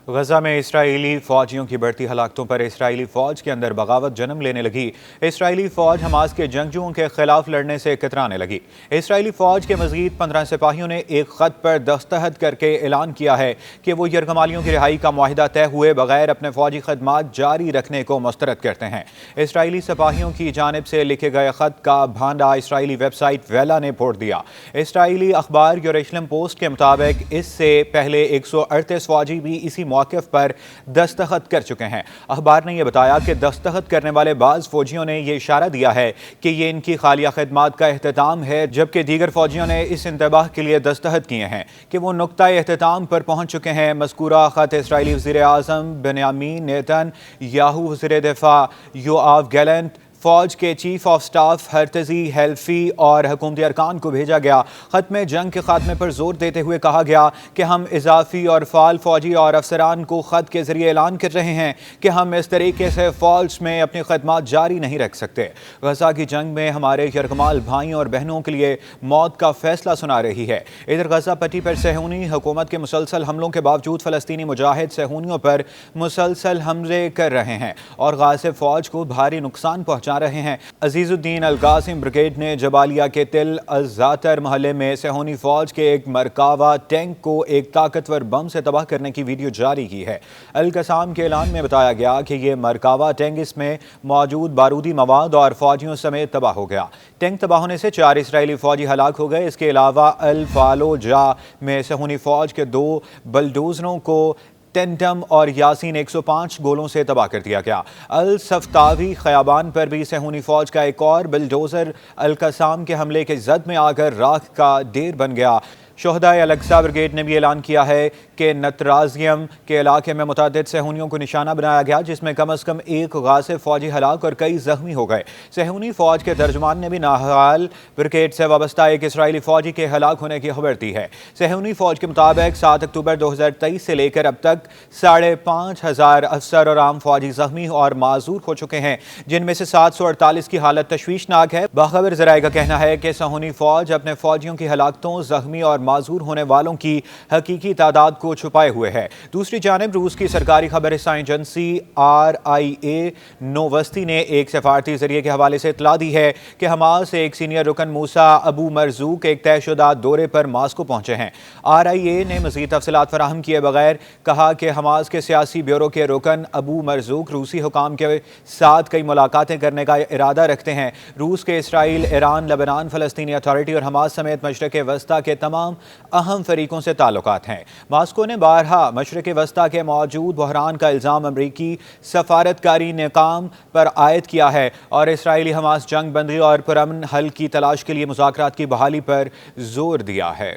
غزہ میں اسرائیلی فوجیوں کی بڑھتی ہلاکتوں پر اسرائیلی فوج کے اندر بغاوت جنم لینے لگی۔ اسرائیلی فوج حماس کے جنگجوؤں کے خلاف لڑنے سے کترانے لگی۔ اسرائیلی فوج کے مزید 15 سپاہیوں نے ایک خط پر دستخط کر کے اعلان کیا ہے کہ وہ یرغمالیوں کی رہائی کا معاہدہ طے ہوئے بغیر اپنے فوجی خدمات جاری رکھنے کو مسترد کرتے ہیں۔ اسرائیلی سپاہیوں کی جانب سے لکھے گئے خط کا بھانڈا اسرائیلی ویب سائٹ ویلا نے پھوڑ دیا۔ اسرائیلی اخبار یروشلم پوسٹ کے مطابق اس سے پہلے 138 فوجی بھی اسی موقف پر دستخط کر چکے ہیں۔ اخبار نے یہ بتایا کہ دستخط کرنے والے بعض فوجیوں نے یہ اشارہ دیا ہے کہ یہ ان کی خالیہ خدمات کا اختتام ہے، جبکہ دیگر فوجیوں نے اس انتباہ کے لیے دستخط کیے ہیں کہ وہ نقطہ اختتام پر پہنچ چکے ہیں۔ مذکورہ خط اسرائیلی وزیر اعظم بنیامین نیتن یاہو، وزیر دفاع یوآو گیلنٹ، فوج کے چیف آف سٹاف ہرتزی ہیلفی اور حکومتی ارکان کو بھیجا گیا۔ خط میں جنگ کے خاتمے پر زور دیتے ہوئے کہا گیا کہ ہم اضافی اور فعال فوجی اور افسران کو خط کے ذریعے اعلان کر رہے ہیں کہ ہم اس طریقے سے فوج میں اپنی خدمات جاری نہیں رکھ سکتے۔ غزہ کی جنگ میں ہمارے یرغمال بھائیوں اور بہنوں کے لیے موت کا فیصلہ سنا رہی ہے۔ ادھر غزہ پٹی پر صہیونی حکومت کے مسلسل حملوں کے باوجود فلسطینی مجاہد صہیونیوں پر مسلسل حملے کر رہے ہیں اور غازہ فوج کو بھاری نقصان پہنچا رہے ہیں۔ عزیز الدین القاسم بریگیڈ نے جبالیہ کے تل الزعتر محلے میں صہیونی فوج کے ایک مرکاوا ٹینک کو ایک طاقتور بم سے تباہ کرنے کی ویڈیو جاری کی ہے۔ القسام کے اعلان میں بتایا گیا کہ یہ مرکاوا ٹینک اس میں موجود بارودی مواد اور فوجیوں سمیت تباہ ہو گیا۔ ٹینک تباہ ہونے سے 4 اسرائیلی فوجی ہلاک ہو گئے۔ اس کے علاوہ الفالوجہ میں صہیونی فوج کے 2 بلڈوزروں کو ٹینٹم اور یاسین 105 گولوں سے تباہ کر دیا گیا۔ الصفتاوی خیابان پر بھی صہیونی فوج کا ایک اور بلڈوزر القسام کے حملے کے زد میں آ کر راکھ کا ڈھیر بن گیا۔ شہدائے الاقصی بریگیڈ نے بھی اعلان کیا ہے کہ نترازیم کے علاقے میں متعدد صہیونیوں کو نشانہ بنایا گیا، جس میں کم از کم 1 غازہ فوجی ہلاک اور کئی زخمی ہو گئے۔ صہیونی فوج کے ترجمان نے بھی ناہال بریگیڈ سے وابستہ ایک اسرائیلی فوجی کے ہلاک ہونے کی خبر دی ہے۔ صہیونی فوج کے مطابق 7 اکتوبر 2023 سے لے کر اب تک 5,500 افسر اور عام فوجی زخمی اور معذور ہو چکے ہیں، جن میں سے 748 کی حالت تشویشناک ہے۔ باخبر ذرائع کا کہنا ہے کہ صہیونی فوج اپنے فوجیوں کی ہلاکتوں، زخمی اور معذور ہونے والوں کی حقیقی تعداد کو چھپائے ہوئے ہے۔ دوسری جانب روس کی سرکاری خبر رساں ایجنسی RIA نووستی نے ایک سفارتی ذریعے کے حوالے سے اطلاع دی ہے کہ حماس ایک سینئر رکن موسیٰ ابو مرزوق ایک طے شدہ دورے پر ماسکو پہنچے ہیں۔ RIA نے مزید تفصیلات فراہم کیے بغیر کہا کہ حماس کے سیاسی بیورو کے رکن ابو مرزوق روسی حکام کے ساتھ کئی ملاقاتیں کرنے کا ارادہ رکھتے ہیں۔ روس کے اسرائیل، ایران، لبنان، فلسطینی اتھارٹی اور حماس سمیت مشرق وسطیٰ کے تمام اہم فریقوں سے تعلقات ہیں۔ ماسکو نے بارہا مشرق وسطیٰ کے موجود بحران کا الزام امریکی سفارتکاری نظام پر عائد کیا ہے اور اسرائیلی حماس جنگ بندی اور پرامن حل کی تلاش کے لیے مذاکرات کی بحالی پر زور دیا ہے۔